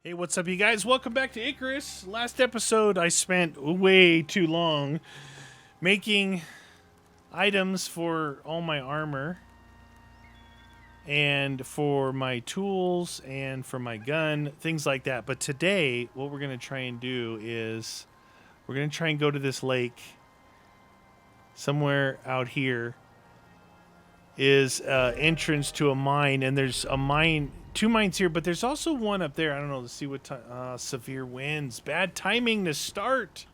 Hey, what's up, you guys? Welcome back to Icarus. Last episode, I spent way too long making items for all my armor and for my tools and for my gun, things like that. But today, what we're going to try and do is we're going to try and go to this lake somewhere out here is entrance to a mine, and there's a mine, two mines here, but there's also one up there. I don't know. Let's see what time. Severe winds. Bad timing to start.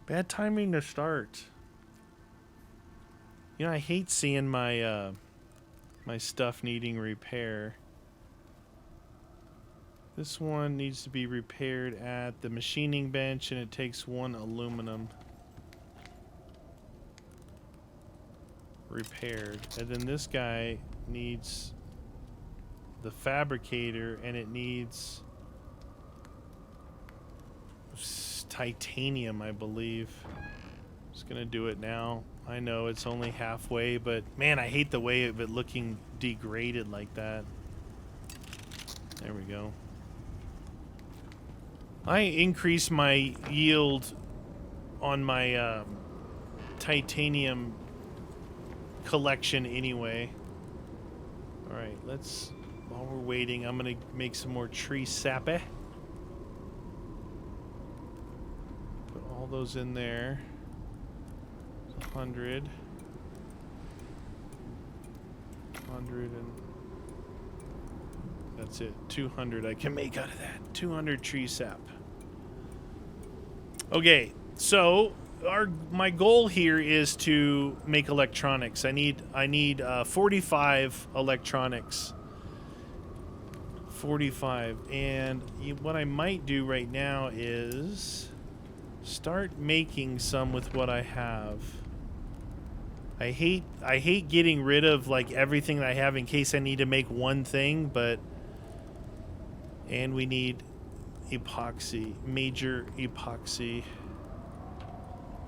Bad timing to start. You know, I hate seeing my my stuff needing repair. This one needs to be repaired at the machining bench, and it takes 1 aluminum. Repaired. And then this guy needs the fabricator, and it needs titanium, I believe. Just gonna do it now. I know it's only halfway, but man, I hate the way of it looking degraded like that. There we go. I increase my yield on my titanium collection anyway. Alright, let's, while we're waiting, I'm gonna make some more tree sap. Put all those in there. 100 and that's it. 200 I can make out of that. 200 tree sap. Okay, so my goal here is to make electronics. I need 45 electronics. 45, and what I might do right now is start making some with what I have. I hate getting rid of like everything that I have in case I need to make one thing, and we need epoxy, major epoxy.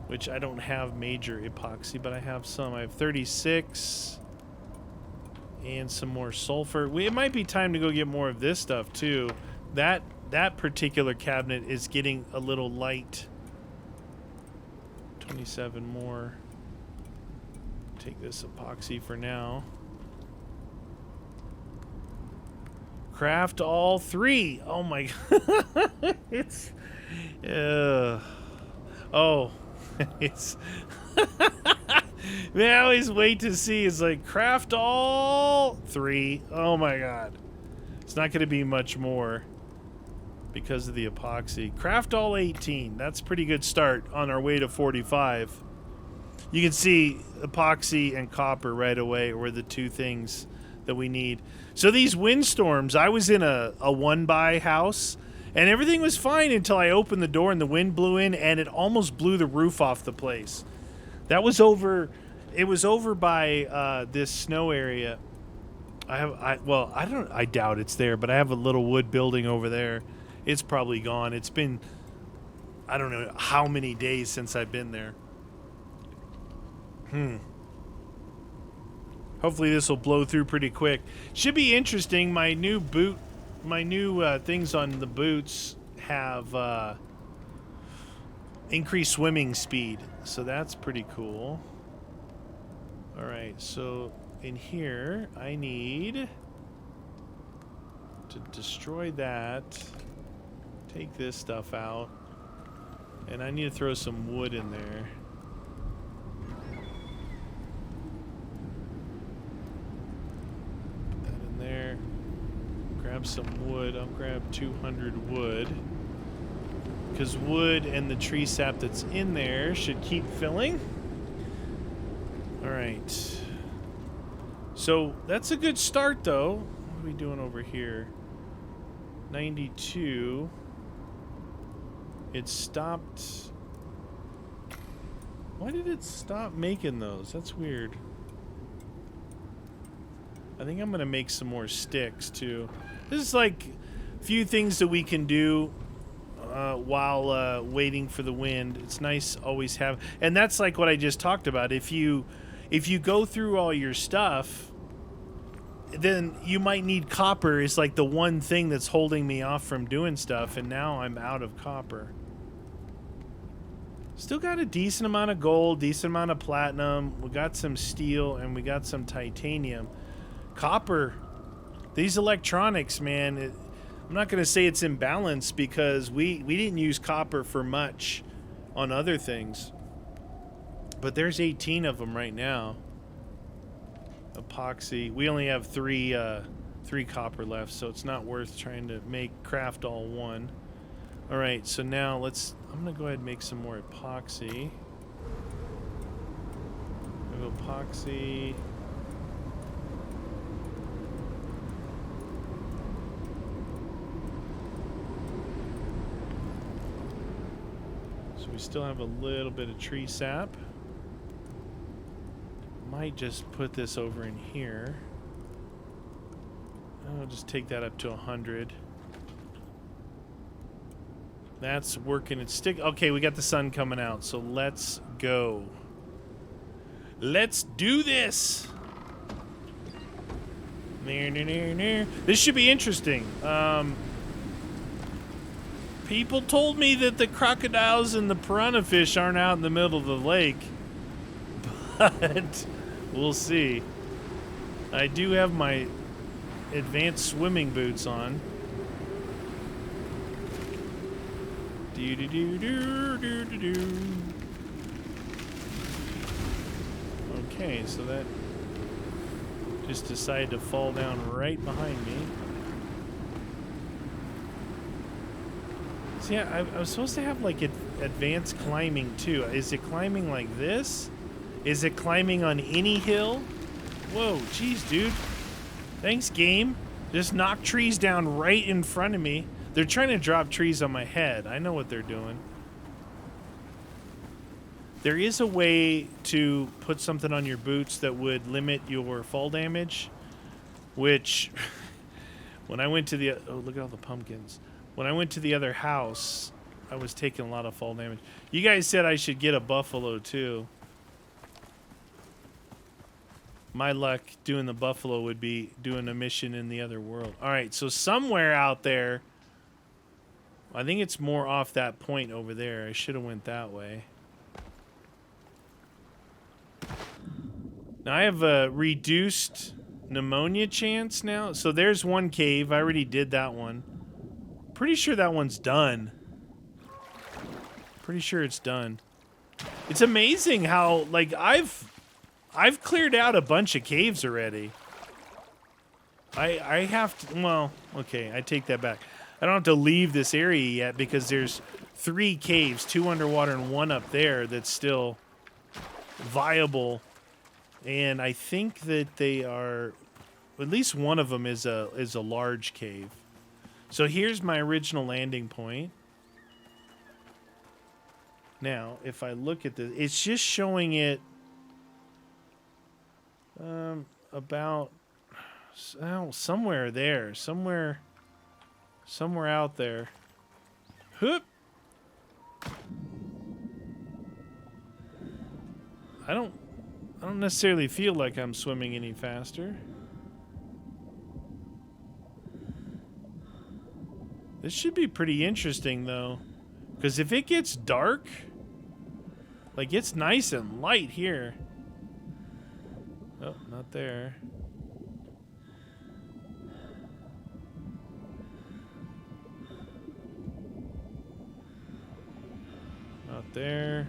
Which I don't have major epoxy, but I have some. I have 36 and some more sulfur. It might be time to go get more of this stuff too. That particular cabinet is getting a little light. 27 more. Take this epoxy for now. Craft all 3. Oh my god. It's oh. It's man, I always wait to see. It's like craft all 3. Oh my god, it's not going to be much more because of the epoxy. Craft all 18. That's a pretty good start on our way to 45. You can see epoxy and copper right away were the 2 things that we need. So these windstorms, I was in a 1-by house. And everything was fine until I opened the door and the wind blew in, and it almost blew the roof off the place. That was over. It was over by this snow area. I doubt it's there, but I have a little wood building over there. It's probably gone. It's been, I don't know how many days since I've been there. Hopefully this will blow through pretty quick. Should be interesting. My new things on the boots have increased swimming speed, so that's pretty cool. Alright, so in here I need to destroy that, take this stuff out, and I need to throw some wood in there. Put that in there. Grab some wood. I'll grab 200 wood, because wood and the tree sap that's in there should keep filling. Alright, so that's a good start though. What are we doing over here? 92. It stopped. Why did it stop making those? That's weird. I think I'm gonna make some more sticks too. This is like a few things that we can do while waiting for the wind. It's nice always have, and that's like what I just talked about. If you go through all your stuff then you might need copper is like the one thing that's holding me off from doing stuff, and now I'm out of copper. Still got a decent amount of gold, decent amount of platinum. We got some steel, and we got some titanium. Copper, these electronics, man, I'm not going to say it's imbalanced because we didn't use copper for much on other things. But there's 18 of them right now. Epoxy. We only have three copper left, so it's not worth trying to craft all one. All right, so now I'm gonna go ahead and make some more epoxy. Epoxy. So we still have a little bit of tree sap. Might just put this over in here. I'll just take that up to 100. That's working. It's stick. Okay, we got the sun coming out, so let's go. Let's do this. This should be interesting. People told me that the crocodiles and the piranha fish aren't out in the middle of the lake, but we'll see. I do have my advanced swimming boots on. Okay, so that just decided to fall down right behind me. So yeah, I was supposed to have like advanced climbing too. Is it climbing like this? Is it climbing on any hill? Whoa, jeez, dude. Thanks, game. Just knock trees down right in front of me. They're trying to drop trees on my head. I know what they're doing. There is a way to put something on your boots that would limit your fall damage, which when I went to the... Oh, look at all the pumpkins. When I went to the other house, I was taking a lot of fall damage. You guys said I should get a buffalo, too. My luck doing the buffalo would be doing a mission in the other world. All right, so somewhere out there... I think it's more off that point over there. I should have went that way. Now I have a reduced pneumonia chance now. So there's one cave. I already did that one. Pretty sure that one's done. Pretty sure it's done. It's amazing how, like, I've cleared out a bunch of caves already. I have to, well, okay, I take that back. I don't have to leave this area yet because there's 3 caves, 2 underwater and 1 up there that's still viable. And I think that they are, at least one of them is a large cave. So here's my original landing point. Now, if I look at this, it's just showing it about somewhere there, somewhere out there. Hoop. I don't necessarily feel like I'm swimming any faster. This should be pretty interesting though, because if it gets dark, like it's nice and light here. Oh, not there. Not there.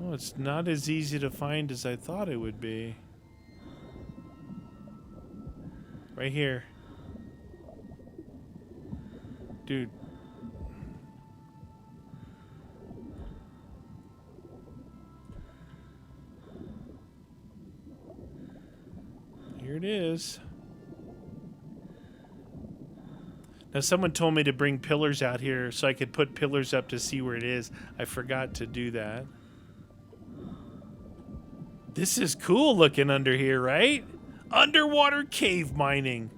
Oh, it's not as easy to find as I thought it would be. Right here. Dude. Here it is. Now, someone told me to bring pillars out here so I could put pillars up to see where it is. I forgot to do that. This is cool looking under here, right? Underwater cave mining.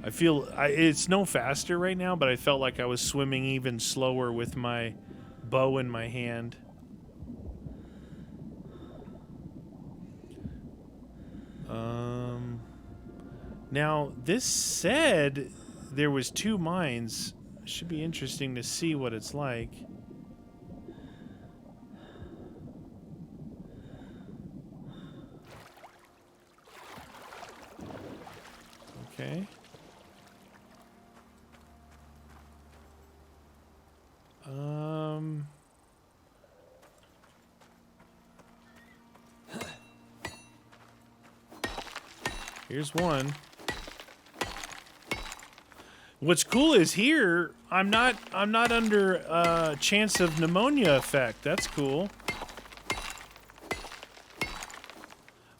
I feel it's no faster right now, but I felt like I was swimming even slower with my bow in my hand. Now this said there was 2 mines. Should be interesting to see what it's like. Okay. Here's one. What's cool is here I'm not under chance of pneumonia effect. That's cool.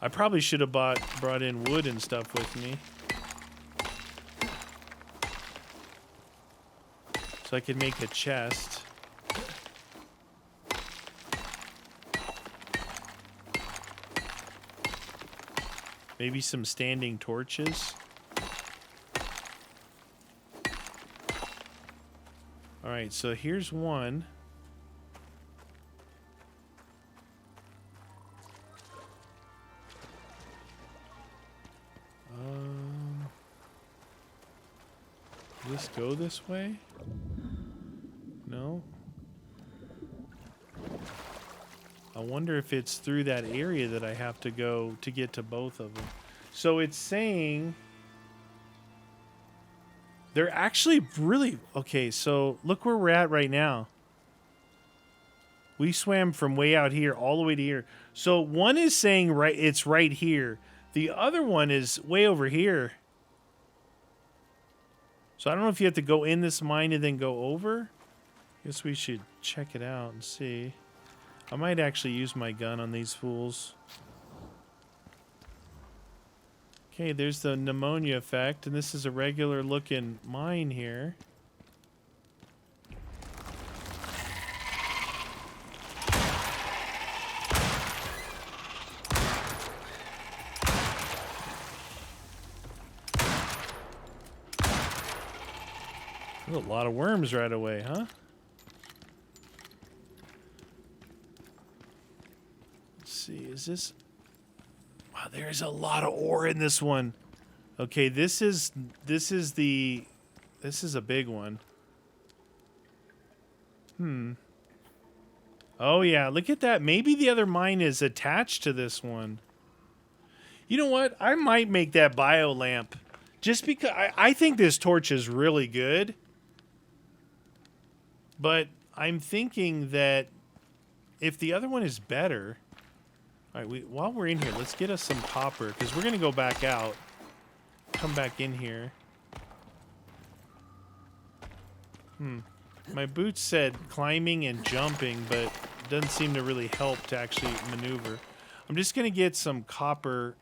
I probably should have brought in wood and stuff with me, so I could make a chest. Maybe some standing torches. All right, so here's one. Does this go this way? No. I wonder if it's through that area that I have to go to get to both of them. So it's saying they're actually really... Okay, so look where we're at right now. We swam from way out here all the way to here. So one is saying it's right here. The other one is way over here. So I don't know if you have to go in this mine and then go over. I guess we should check it out and see. I might actually use my gun on these fools. Okay, there's the pneumonia effect, and this is a regular looking mine here. There's a lot of worms right away, huh? Let's see, is this... Wow, there's a lot of ore in this one. Okay, this is a big one. Oh yeah, look at that. Maybe the other mine is attached to this one. You know what? I might make that bio lamp. Just because I think this torch is really good. But I'm thinking that if the other one is better... All right, while we're in here, let's get us some copper, because we're going to go back out. Come back in here. My boots said climbing and jumping, but it doesn't seem to really help to actually maneuver. I'm just going to get some copper,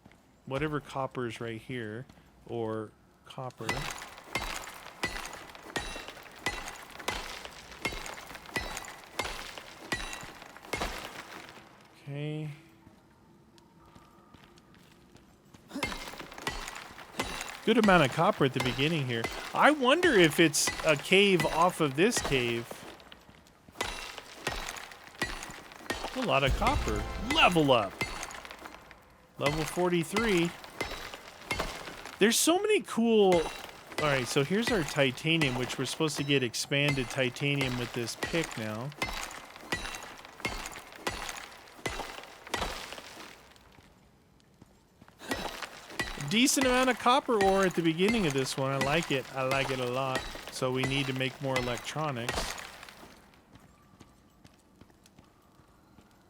whatever copper is right here, or copper. Okay. Good amount of copper at the beginning here. I wonder if it's a cave off of this cave. A lot of copper. Level up. Level 43. There's so many cool... All right, so here's our titanium, which we're supposed to get expanded titanium with this pick now. Decent amount of copper ore at the beginning of this one. I like it. I like it a lot. So we need to make more electronics.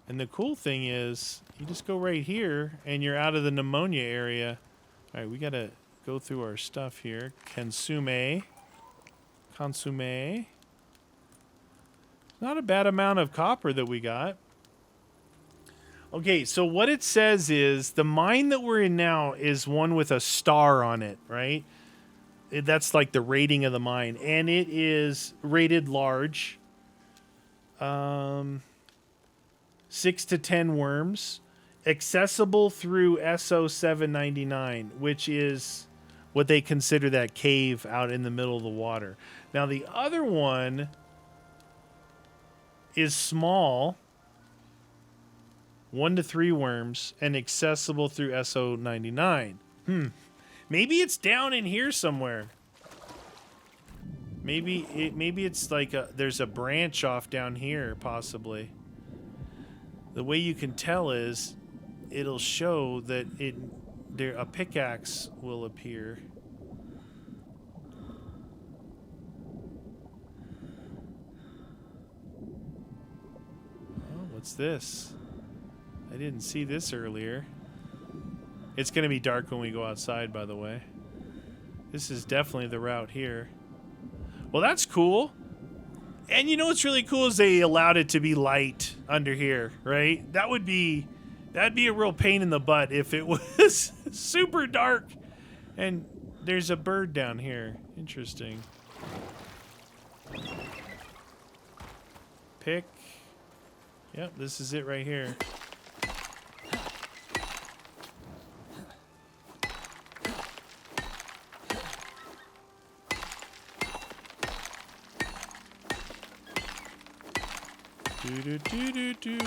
And the cool thing is, you just go right here and you're out of the pneumonia area. All right, we got to go through our stuff here. Consume. Not a bad amount of copper that we got. Okay, so what it says is the mine that we're in now is one with a star on it, right? That's like the rating of the mine. And it is rated large. 6 to 10 worms. Accessible through SO799, which is what they consider that cave out in the middle of the water. Now the other one is small, 1 to 3 worms, and accessible through SO99. Maybe it's down in here somewhere. Maybe it's like there's a branch off down here, possibly. The way you can tell is it'll show that a pickaxe will appear. Oh, what's this? I didn't see this earlier. It's going to be dark when we go outside, by the way. This is definitely the route here. Well, that's cool. And you know what's really cool is they allowed it to be light under here, right? That'd be a real pain in the butt if it was super dark. And there's a bird down here. Interesting. Pick. Yep, this is it right here. Do do do do do.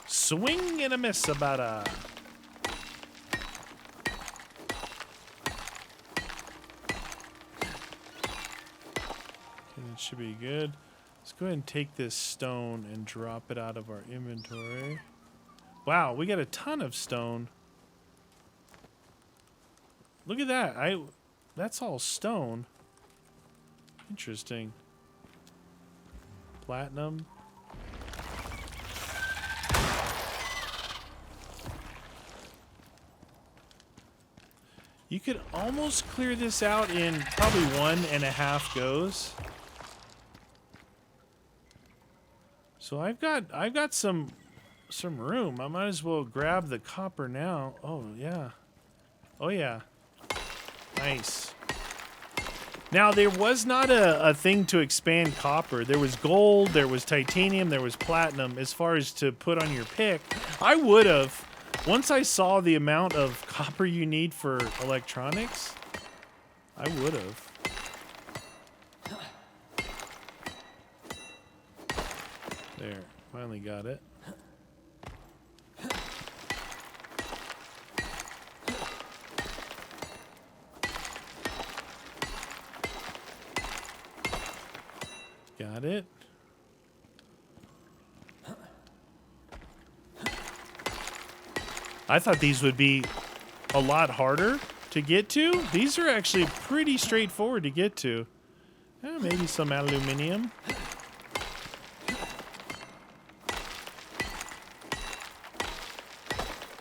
Swing and a miss about a. It should be good. Let's go ahead and take this stone and drop it out of our inventory. Wow, we got a ton of stone. Look at that. That's all stone. Interesting. Platinum. You could almost clear this out in probably 1.5 goes. So I've got some room. I might as well grab the copper now. Oh yeah. Oh yeah. Nice. Now, there was not a thing to expand copper. There was gold, there was titanium, there was platinum. As far as to put on your pick, I would have. Once I saw the amount of copper you need for electronics, I would have. There, finally got it. Got it. I thought these would be a lot harder to get to. These are actually pretty straightforward to get to. Maybe some aluminium.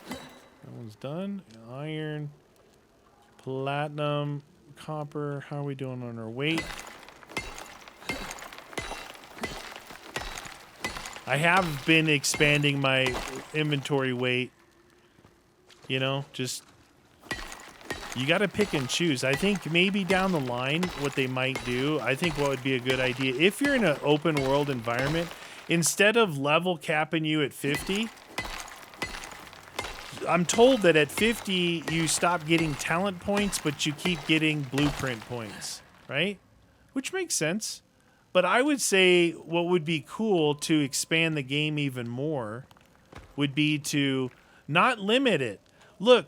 That one's done. Iron, platinum, copper. How are we doing on our weight? I have been expanding my inventory weight. You know, just, you got to pick and choose. I think maybe down the line, what they might do, I think what would be a good idea, if you're in an open world environment, instead of level capping you at 50, I'm told that at 50, you stop getting talent points, but you keep getting blueprint points, right? Which makes sense. But I would say what would be cool to expand the game even more would be to not limit it. Look,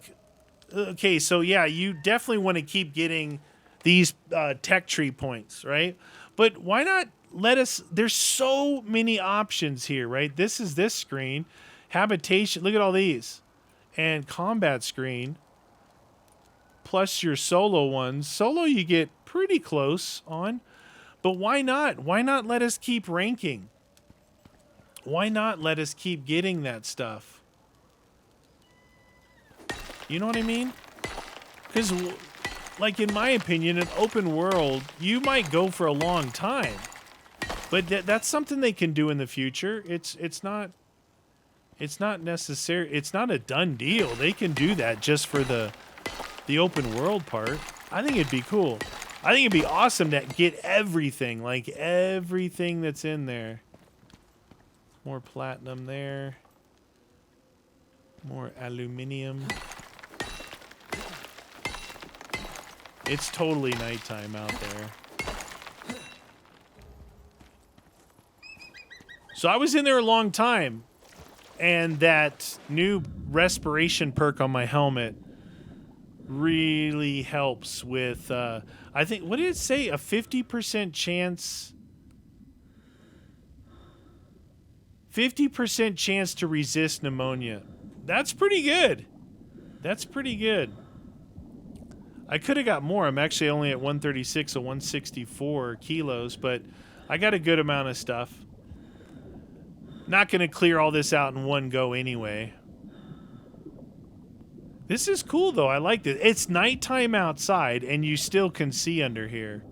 okay, so yeah, you definitely want to keep getting these tech tree points, right? But why not let us, there's so many options here, right? This is this screen, habitation, look at all these, and combat screen, plus your solo ones. Solo you get pretty close on. But why not? Why not let us keep ranking? Why not let us keep getting that stuff? You know what I mean? Because, like, in my opinion, an open world, you might go for a long time. But that's something they can do in the future. It's not necessary. It's not a done deal. They can do that just for the open world part. I think it'd be cool. I think it'd be awesome to get everything, like everything that's in there. More platinum there. More aluminium. It's totally nighttime out there. So I was in there a long time, and that new respiration perk on my helmet really helps with, I think, what did it say? A 50% chance... 50% chance to resist pneumonia. That's pretty good. That's pretty good. I could have got more. I'm actually only at 136 or 164 kilos, but I got a good amount of stuff. Not going to clear all this out in one go anyway. This is cool, though. I like this. It's nighttime outside, and you still can see under here.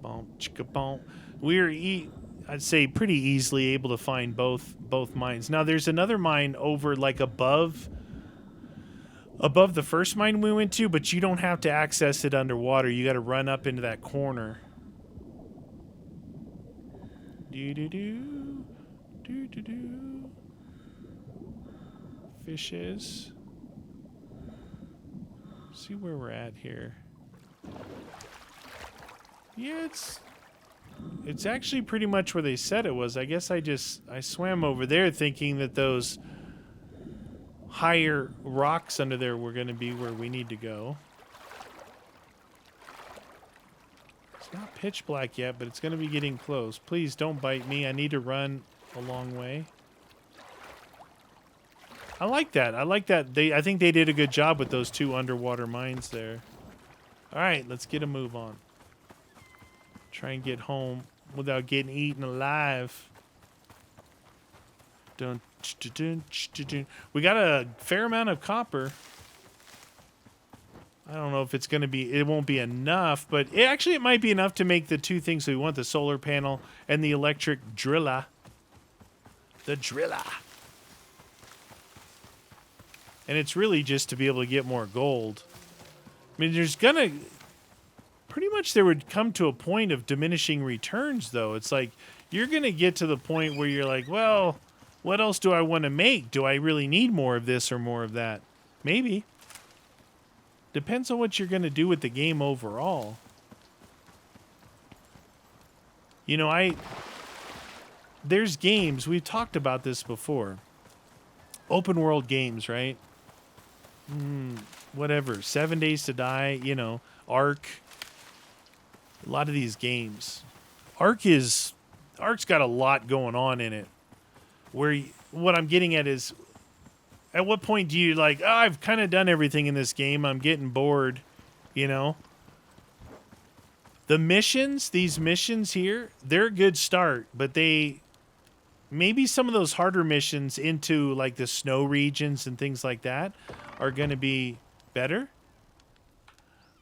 Boom, chicka boom. We're, I'd say, pretty easily able to find both mines. Now, there's another mine over, like, above the first mine we went to, but you don't have to access it underwater. You got to run up into that corner. Do-do-do. Do-do-do. Fishes. See where we're at here. Yeah, it's actually pretty much where they said it was. I guess I swam over there thinking that those higher rocks under there were going to be where we need to go. It's not pitch black yet, but it's going to be getting close. Please don't bite me. I need to run a long way. I like that. I like that. I think they did a good job with those two underwater mines there. All right, let's get a move on. Try and get home without getting eaten alive. Dun, dun, dun, dun. We got a fair amount of copper. I don't know if it's going to be... It won't be enough, but it might be enough to make the two things we want, the solar panel and the electric driller. The driller. And it's really just to be able to get more gold. I mean, there's going to... Pretty much there would come to a point of diminishing returns, though. It's like you're going to get to the point where you're like, well, what else do I want to make? Do I really need more of this or more of that? Maybe. Depends on what you're going to do with the game overall. You know, there's games, we've talked about this before. Open world games, right? Whatever. 7 Days to Die, you know, Ark. A lot of these games. Ark's got a lot going on in it. What I'm getting at is, at what point do you like, oh, I've kind of done everything in this game. I'm getting bored, you know? These missions here, they're a good start, but maybe some of those harder missions into like the snow regions and things like that are going to be better.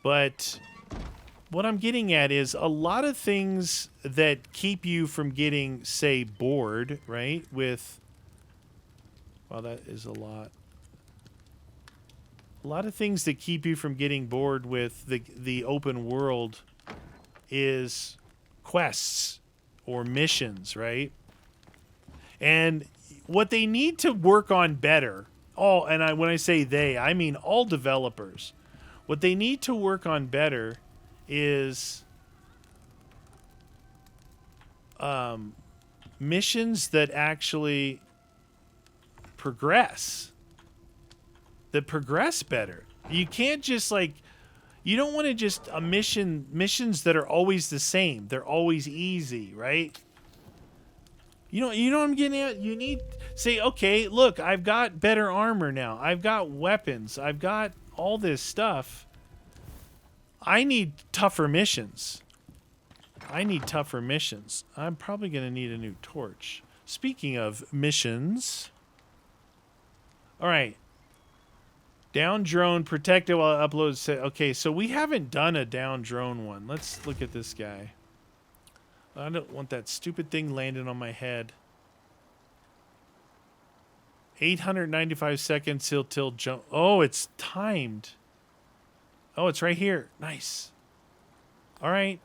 But what I'm getting at is a lot of things that keep you from getting, say, bored, right? Wow, that is a lot. A lot of things that keep you from getting bored with the open world is quests or missions, right? And what they need to work on better, when I say they, I mean all developers. What they need to work on better is missions that actually progress. That progress better. You can't just you don't want to just missions that are always the same. They're always easy, right? You know what I'm getting at? You need say, okay, look, I've got better armor now. I've got weapons. I've got all this stuff. I need tougher missions. I'm probably going to need a new torch. Speaking of missions. All right. Down drone, protected while uploads. Okay, so we haven't done a down drone one. Let's look at this guy. I don't want that stupid thing landing on my head. 895 seconds till jump. Oh, it's timed. Oh, it's right here. Nice. All right.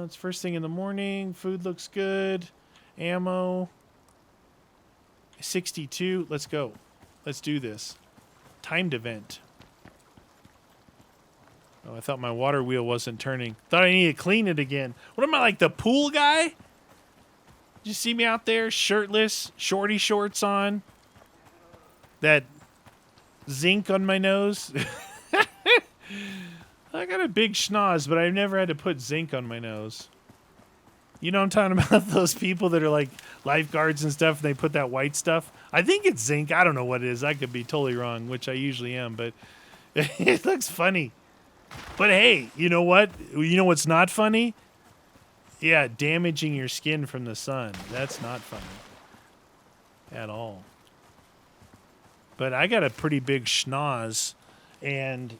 It's first thing in the morning. Food looks good. Ammo. 62. Let's go. Let's do this. Timed event. Oh, I thought my water wheel wasn't turning. Thought I needed to clean it again. What am I, like the pool guy? You see me out there shirtless, shorty shorts on, that zinc on my nose? I got a big schnoz, but I've never had to put zinc on my nose. You know what I'm talking about? Those people that are like lifeguards and stuff, and they put that white stuff. I think it's zinc. I don't know what it is. I could be totally wrong, which I usually am, but it looks funny. But hey, you know what? You know what's not funny? Yeah, damaging your skin from the sun. That's not funny at all. But I got a pretty big schnoz, and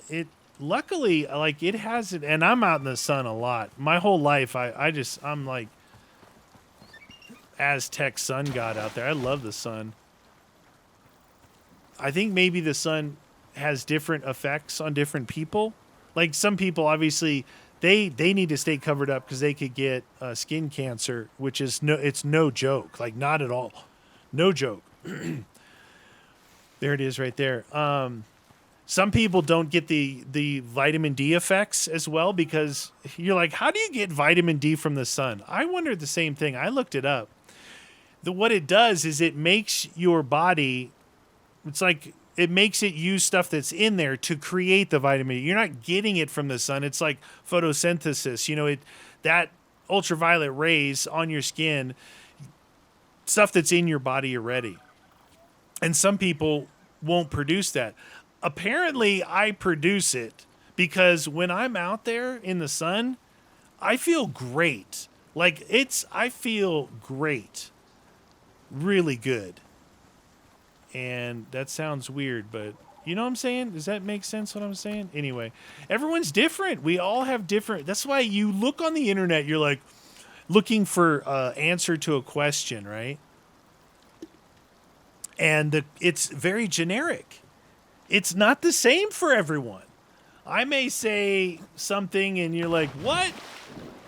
it luckily, like, it has it, and I'm out in the sun a lot. My whole life, I'm like Aztec sun god out there. I love the sun. I think maybe the sun has different effects on different people. Like some people, obviously, they need to stay covered up because they could get skin cancer, which is it's no joke, like not at all, no joke. There it is, right there. Some people don't get the vitamin D effects as well because you're like, how do you get vitamin D from the sun? I wondered the same thing. I looked it up. What it does is it makes your body. It's like it makes it use stuff that's in there to create the vitamin D. You're not getting it from the sun. It's like photosynthesis. You know, that ultraviolet rays on your skin, stuff that's in your body already. And some people won't produce that. Apparently, I produce it because when I'm out there in the sun, I feel great. Like I feel great. Really good. And that sounds weird, but you know what I'm saying? Does that make sense what I'm saying? Anyway, everyone's different. We all have different. That's why you look on the internet, you're like looking for answer to a question, right? And it's very generic. It's not the same for everyone. I may say something and you're like, what?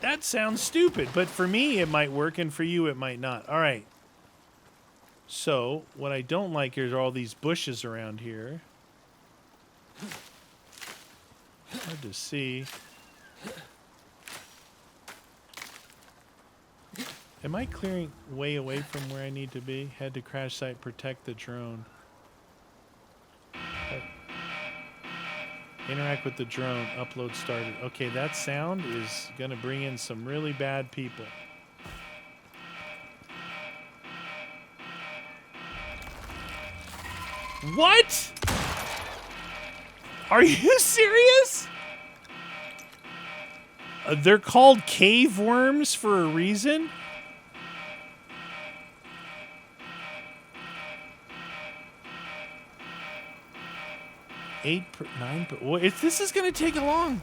That sounds stupid. But for me, it might work, and for you, it might not. All right. So, what I don't like is all these bushes around here. Hard to see. Am I clearing way away from where I need to be? Head to crash site, protect the drone. Interact with the drone, upload started. Okay, that sound is going to bring in some really bad people. What? Are you serious? They're called cave worms for a reason? This is going to take a long.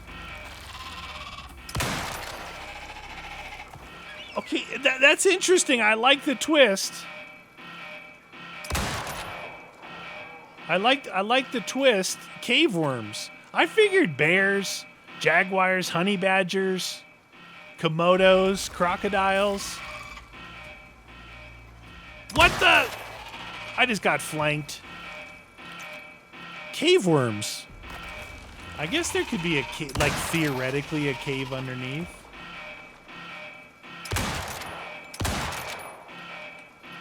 Okay, that's interesting. I like the twist. I like the twist. Cave worms. I figured bears, jaguars, honey badgers, komodos, crocodiles. What the? I just got flanked. Cave worms. I guess there could be like theoretically a cave underneath.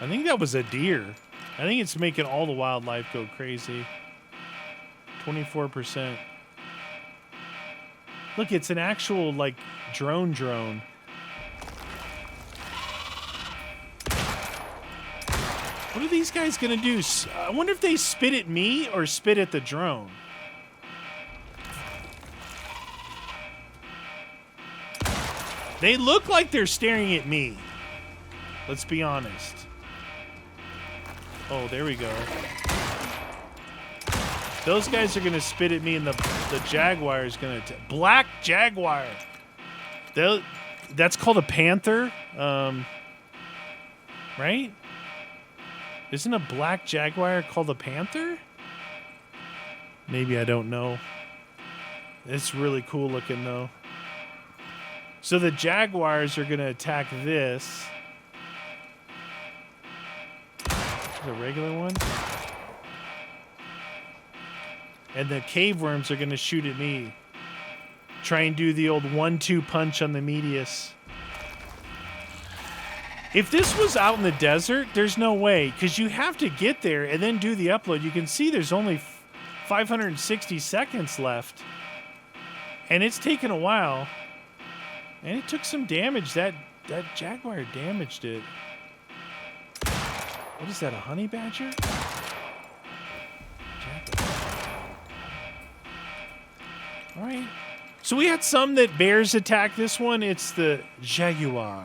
I think that was a deer. I think it's making all the wildlife go crazy. 24%. Look, it's an actual like drone. What are these guys gonna do? I wonder if they spit at me or spit at the drone. They look like they're staring at me. Let's be honest. Oh, there we go. Those guys are gonna spit at me, and the jaguar is gonna black jaguar. That's called a panther, right? Isn't a black jaguar called a panther? Maybe, I don't know. It's really cool looking though. So the jaguars are going to attack this. The regular one. And the cave worms are going to shoot at me. Try and do the old 1-2 punch on the medius. If this was out in the desert, there's no way. Because you have to get there and then do the upload. You can see there's only 560 seconds left. And it's taken a while. And it took some damage. That jaguar damaged it. What is that, a honey badger? All right. So we had some that bears attack. This one, it's the jaguar.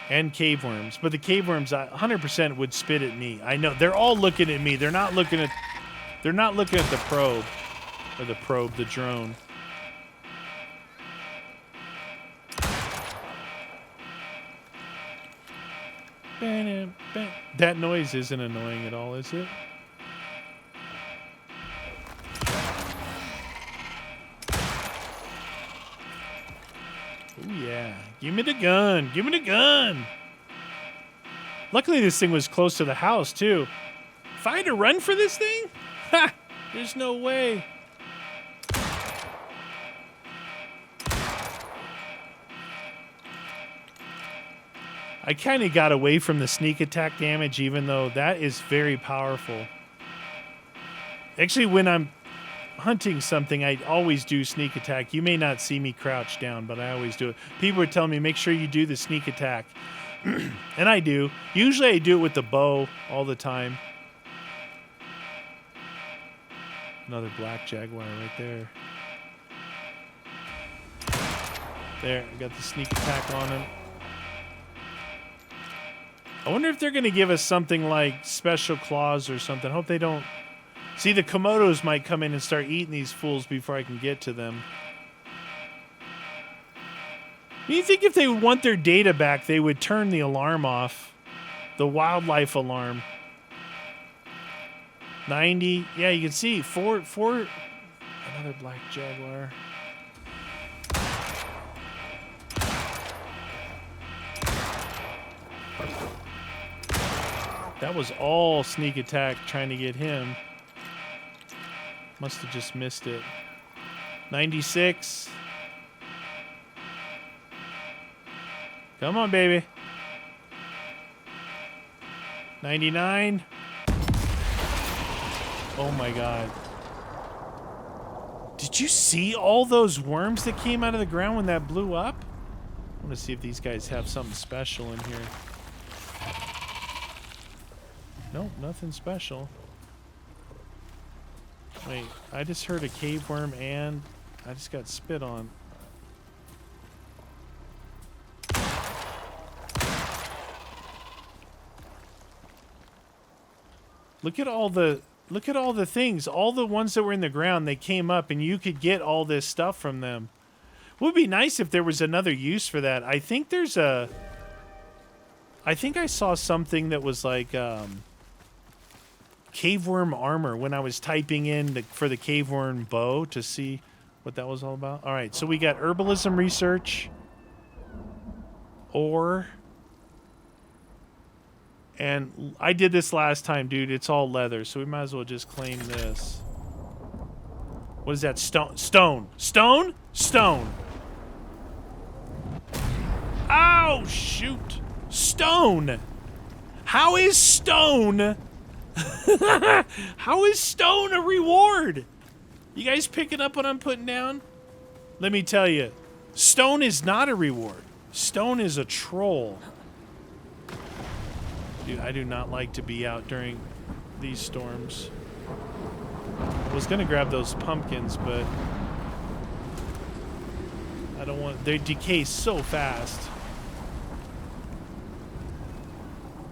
And cave worms. But the cave worms 100% would spit at me. I know. They're all looking at me. They're not looking at the probe. Or the drone. That noise isn't annoying at all, is it? Oh yeah. Give me the gun. Give me the gun. Luckily this thing was close to the house too. If I had to run for this thing? Ha! There's no way. I kind of got away from the sneak attack damage, even though that is very powerful. Actually, when I'm hunting something, I always do sneak attack. You may not see me crouch down, but I always do it. People are telling me, make sure you do the sneak attack. And I do. Usually I do it with the bow all the time. Another black jaguar right there. There, I got the sneak attack on him. I wonder if they're going to give us something like special claws or something. Hope they don't. See, the Komodos might come in and start eating these fools before I can get to them. You think if they would want their data back, they would turn the alarm off? The wildlife alarm. 90. Yeah, you can see. Four. Another black jaguar. That was all sneak attack trying to get him. Must have just missed it. 96. Come on, baby. 99. Oh my god. Did you see all those worms that came out of the ground when that blew up? I want to see if these guys have something special in here. Nope, nothing special. Wait, I just heard a cave worm and I just got spit on. Look at all the things, all the ones that were in the ground, they came up and you could get all this stuff from them. It would be nice if there was another use for that. I think I saw something that was like cave worm armor when I was typing in for the cave worm bow to see what that was all about. All right, so we got herbalism research, ore, and I did this last time, dude. It's all leather, so we might as well just claim this. What is that? Stone. Oh, shoot. Stone. How is stone? How is stone a reward? You guys picking up what I'm putting down? Let me tell you, stone is not a reward. Stone is a troll. Dude, I do not like to be out during these storms. I was gonna grab those pumpkins, but I don't want. They decay so fast.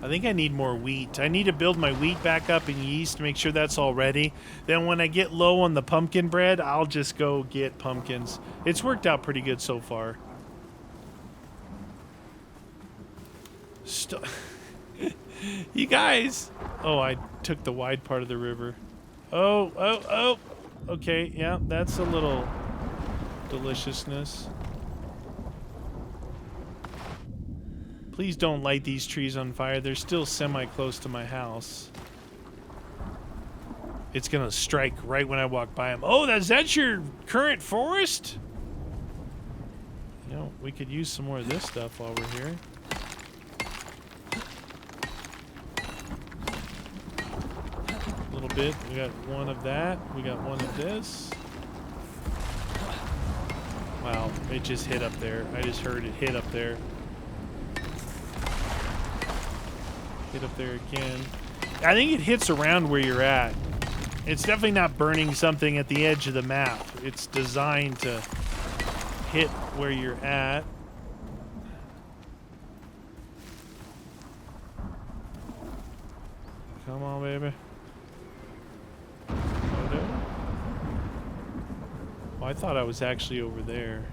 I think I need more wheat. I need to build my wheat back up in yeast to make sure that's all ready. Then when I get low on the pumpkin bread, I'll just go get pumpkins. It's worked out pretty good so far. You guys. Oh, I took the wide part of the river. Oh. okay, yeah, that's a little deliciousness. Please don't light these trees on fire. They're still semi-close to my house. It's gonna strike right when I walk by them. Oh, is that your current forest? You know, we could use some more of this stuff while we're here. A little bit. We got one of that. We got one of this. Wow, it just hit up there. I just heard it hit up there. Hit up there again. I think it hits around where you're at. It's definitely not burning something at the edge of the map. It's designed to hit where you're at. Come on, baby. Oh, no. Oh, I thought I was actually over there.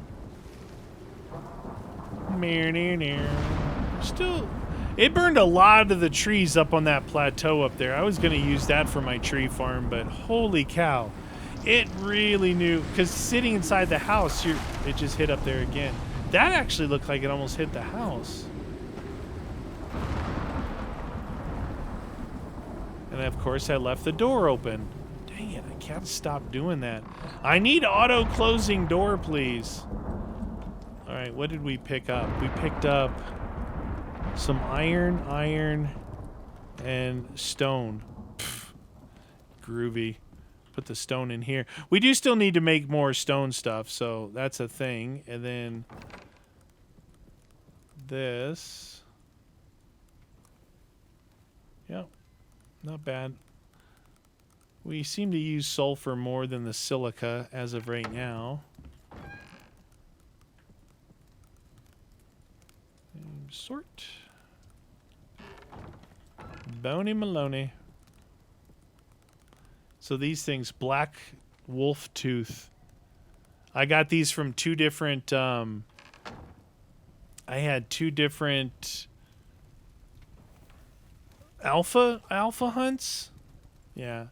Still... It burned a lot of the trees up on that plateau up there. I was going to use that for my tree farm, but holy cow. It really knew, because sitting inside the house, it just hit up there again. That actually looked like it almost hit the house. And of course I left the door open. Dang it, I can't stop doing that. I need auto closing door, please. All right, what did we pick up? We picked up some iron, and stone. Pfft, groovy. Put the stone in here. We do still need to make more stone stuff, so that's a thing. And then this. Yep, not bad. We seem to use sulfur more than the silica as of right now. And sort. Boney Maloney. So these things, black wolf tooth. I got these from two different, I had two different alpha hunts. Yeah.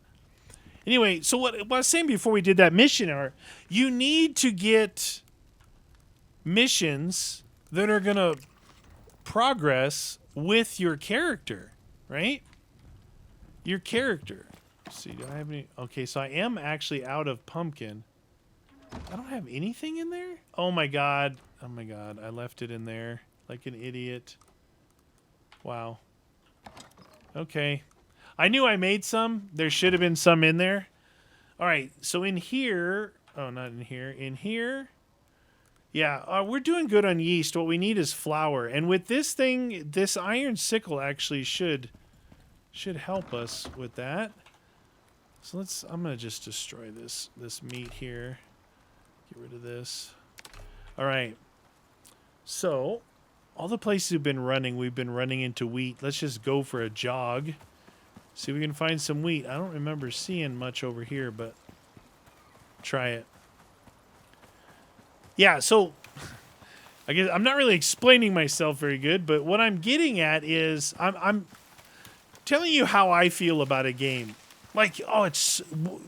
Anyway, so what I was saying before we did that mission are, you need to get missions that are going to progress with your character. Right? Your character. Let's see, do I have any? Okay, so I am actually out of pumpkin. I don't have anything in there? Oh my god. Oh my god. I left it in there like an idiot. Wow. Okay. I knew I made some. There should have been some in there. Alright, so in here... Oh, not in here. In here... Yeah, we're doing good on yeast. What we need is flour. And with this thing, this iron sickle actually should help us with that. So I'm going to just destroy this meat here. Get rid of this. All right. So, all the places we've been running into wheat. Let's just go for a jog. See if we can find some wheat. I don't remember seeing much over here, but try it. Yeah, so I guess I'm not really explaining myself very good, but what I'm getting at is I'm telling you how I feel about a game. Like, oh, it's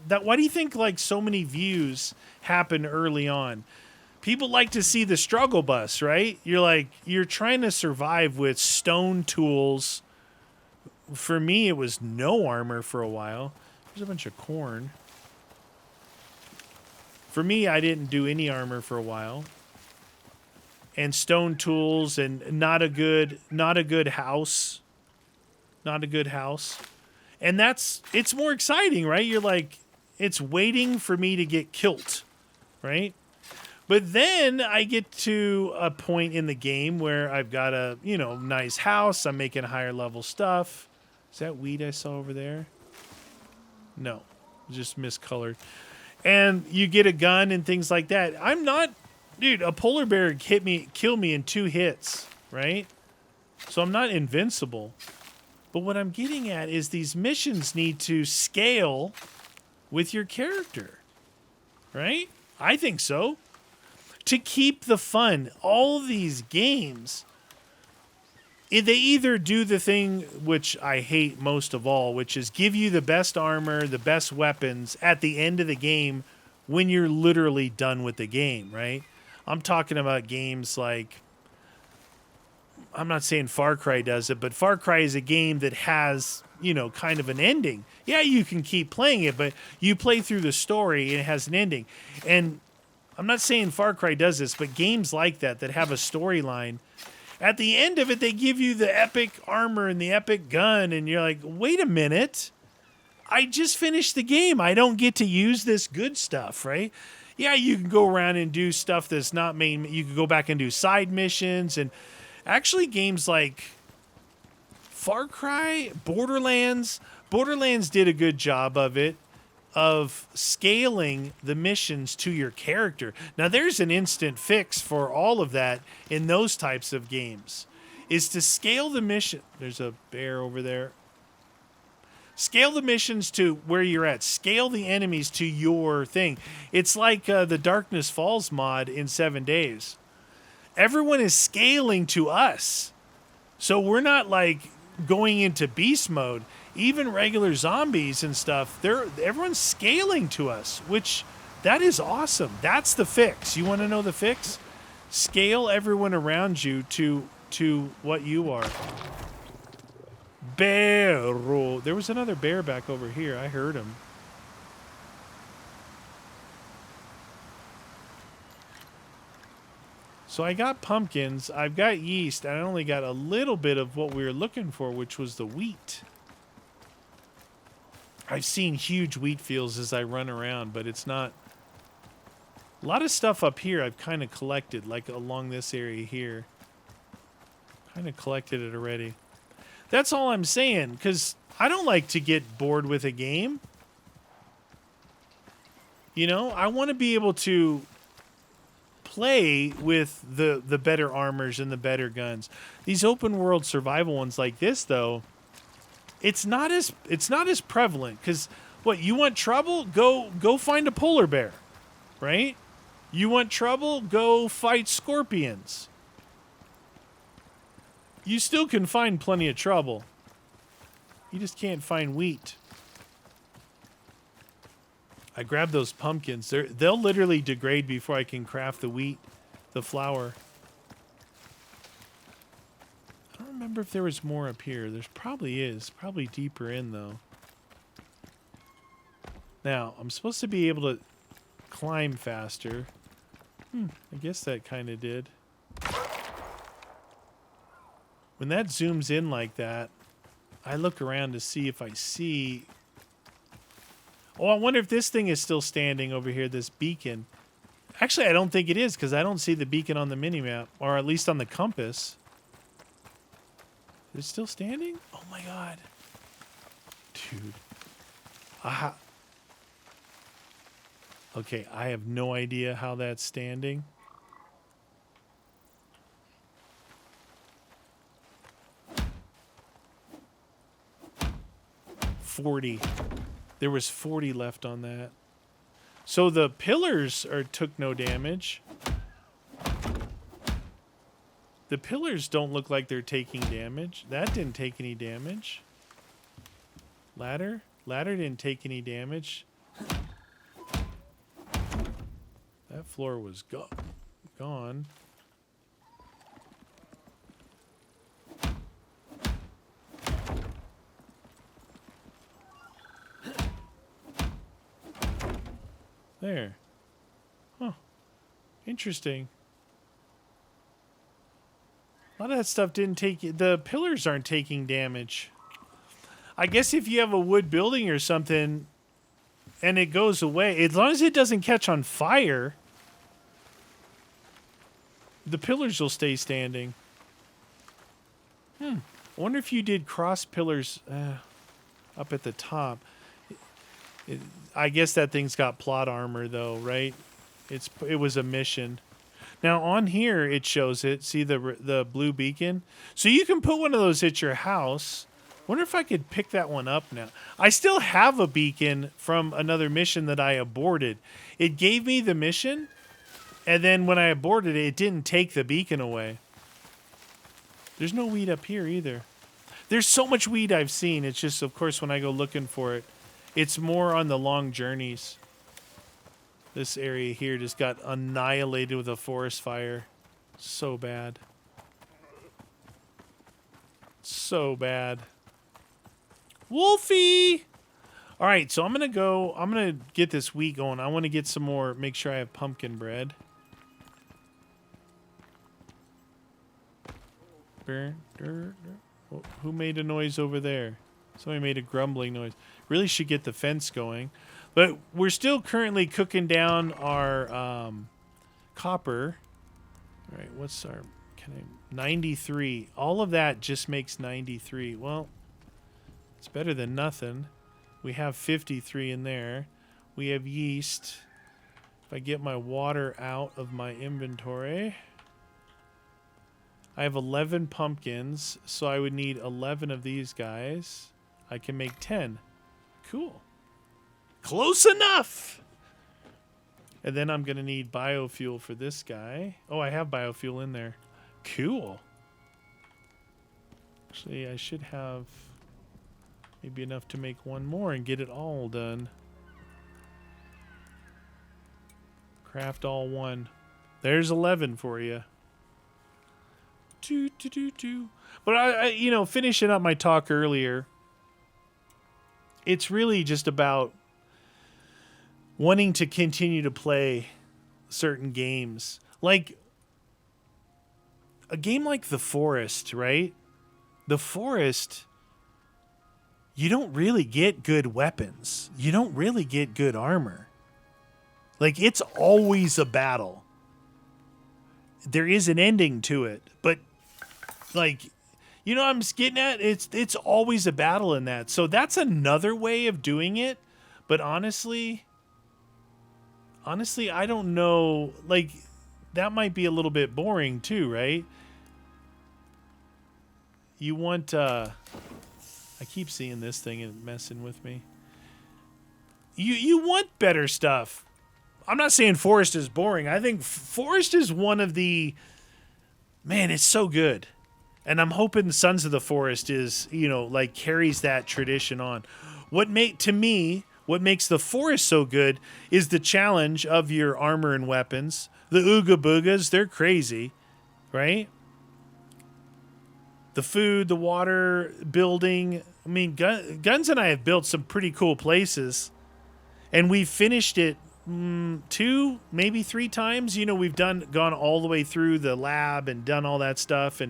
that. Why do you think like so many views happen early on? People like to see the struggle bus, right? You're trying to survive with stone tools. For me, it was no armor for a while. There's a bunch of corn. For me, I didn't do any armor for a while. And stone tools and not a good house. Not a good house. And it's more exciting, right? You're like, it's waiting for me to get killed, right? But then I get to a point in the game where I've got a, nice house. I'm making higher level stuff. Is that weed I saw over there? No, just miscolored. And you get a gun and things like that. I'm not, dude, a polar bear killed me in 2 hits, right? So I'm not invincible. But what I'm getting at is these missions need to scale with your character, right? I think so. To keep the fun. All these games, they either do the thing which I hate most of all, which is give you the best armor, the best weapons at the end of the game when you're literally done with the game, right? I'm talking about games like, I'm not saying Far Cry does it, but Far Cry is a game that has, kind of an ending. Yeah, you can keep playing it, but you play through the story and it has an ending. And I'm not saying Far Cry does this, but games like that have a storyline, at the end of it, they give you the epic armor and the epic gun, and you're like, wait a minute. I just finished the game. I don't get to use this good stuff, right? Yeah, you can go around and do stuff that's not main. You can go back and do side missions, and actually games like Far Cry, Borderlands did a good job of it, of scaling the missions to your character. Now, there's an instant fix for all of that in those types of games, is to scale the mission. There's a bear over there. Scale the missions to where you're at. Scale the enemies to your thing. It's like the Darkness Falls mod in 7 Days. Everyone is scaling to us. So we're not like going into beast mode. Even regular zombies and stuff, everyone's scaling to us, which that is awesome. That's the fix. You want to know the fix? Scale everyone around you to what you are. Bear. There was another bear back over here. I heard him. So I got pumpkins, I've got yeast, and I only got a little bit of what we were looking for, which was the wheat. I've seen huge wheat fields as I run around, but it's not... A lot of stuff up here I've kind of collected, like along this area here. Kind of collected it already. That's all I'm saying, because I don't like to get bored with a game. I want to be able to play with the better armors and the better guns. These open world survival ones like this, though, it's not as prevalent, because what, you want trouble? Go find a polar bear, right? You want trouble? Go fight scorpions. You still can find plenty of trouble. You just can't find wheat. I grabbed those pumpkins. They'll literally degrade before I can craft the wheat, the flour. I don't remember if there was more up here. There's probably is. Probably deeper in, though. Now, I'm supposed to be able to climb faster. I guess that kind of did. When that zooms in like that, I look around to see if I see... Oh, I wonder if this thing is still standing over here, this beacon. Actually, I don't think it is, because I don't see the beacon on the minimap, or at least on the compass. Is it still standing? Oh my god. Dude. Aha. Okay, I have no idea how that's standing. $40. There was 40 left on that. So the pillars took no damage. The pillars don't look like they're taking damage. That didn't take any damage. Ladder? Ladder didn't take any damage. That floor was gone. There. Huh. Interesting. A lot of that stuff didn't take... The pillars aren't taking damage. I guess if you have a wood building or something and it goes away, as long as it doesn't catch on fire, the pillars will stay standing. I wonder if you did cross pillars up at the top. I guess that thing's got plot armor, though, right? It was a mission. Now, on here, it shows it. See the blue beacon? So you can put one of those at your house. Wonder if I could pick that one up now. I still have a beacon from another mission that I aborted. It gave me the mission, and then when I aborted it, it didn't take the beacon away. There's no wheat up here either. There's so much wheat I've seen. It's just, of course, when I go looking for it, it's more on the long journeys. This area here just got annihilated with a forest fire. So bad. So bad. Wolfie! All right, so I'm going to get this wheat going. I want to get some more, make sure I have pumpkin bread. Who made a noise over there? Somebody made a grumbling noise. Really should get the fence going. But we're still currently cooking down our copper. All right, what's our... 93. All of that just makes 93. Well, it's better than nothing. We have 53 in there. We have yeast. If I get my water out of my inventory... I have 11 pumpkins, so I would need 11 of these guys. I can make 10. Cool. Close enough! And then I'm going to need biofuel for this guy. Oh, I have biofuel in there. Cool. Actually, I should have maybe enough to make one more and get it all done. Craft all one. There's 11 for you. But I, you know, finishing up my talk earlier, it's really just about wanting to continue to play certain games. Like a game like The Forest, right? The Forest, you don't really get good weapons. You don't really get good armor. Like, it's always a battle. There is an ending to it, but like, you know what I'm getting at? It's always a battle in that. So that's another way of doing it. But honestly, I don't know. Like, that might be a little bit boring too, right? You want, I keep seeing this thing and messing with me. You want better stuff. I'm not saying Forest is boring. I think Forest is one of the, man, it's so good. And I'm hoping Sons of the Forest is, you know, like carries that tradition on. What makes the Forest so good is the challenge of your armor and weapons. The Ooga Boogas, they're crazy, right? The food, the water, building. I mean, Guns and I have built some pretty cool places. And we've finished it 2, maybe 3 times. You know, we've gone all the way through the lab and done all that stuff.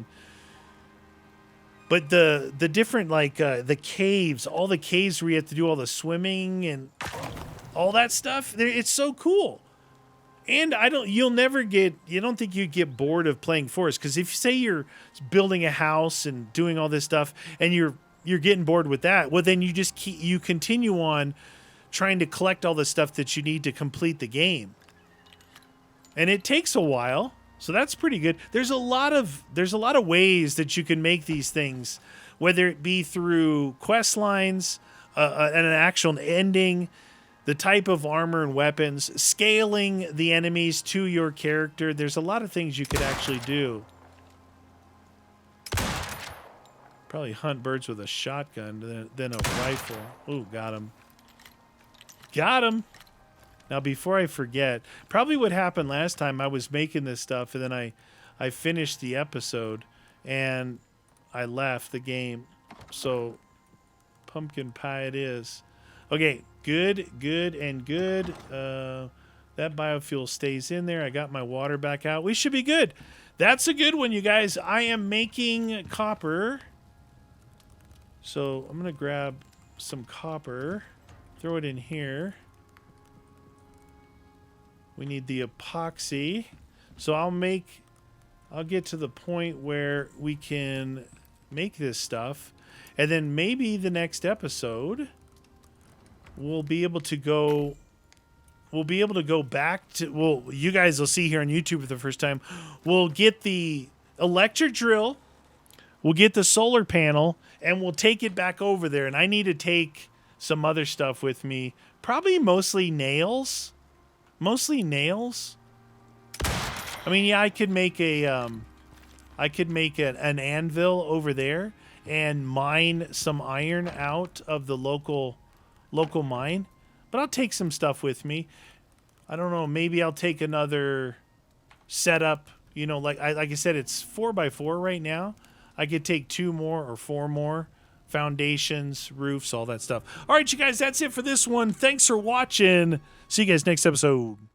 But the different, like, the caves, all the caves where you have to do all the swimming and all that stuff, it's so cool. And you don't think you'd get bored of playing Forest, because if you say you're building a house and doing all this stuff and you're getting bored with that, well, then you continue on trying to collect all the stuff that you need to complete the game. And it takes a while. So that's pretty good. There's a lot of ways that you can make these things, whether it be through quest lines, and an actual ending, the type of armor and weapons, scaling the enemies to your character. There's a lot of things you could actually do. Probably hunt birds with a shotgun than a rifle. Ooh, got him. Got him. Now, before I forget, probably what happened last time, I was making this stuff, and then I finished the episode, and I left the game. So, pumpkin pie it is. Okay, good. That biofuel stays in there. I got my water back out. We should be good. That's a good one, you guys. I am making copper. So, I'm going to grab some copper, throw it in here. We need the epoxy. So I'll get to the point where we can make this stuff. And then maybe the next episode we'll be able to go back to, well, you guys will see here on YouTube for the first time. We'll get the electric drill, we'll get the solar panel, and we'll take it back over there. And I need to take some other stuff with me, probably mostly nails. I mean, yeah, I could make a I could make an anvil over there and mine some iron out of the local mine. But I'll take some stuff with me. I don't know, maybe I'll take another setup. You know, like I said, it's 4x4 right now. I could take 2 more or 4 more. Foundations, roofs, all that stuff. All right, you guys, that's it for this one. Thanks for watching. See you guys next episode.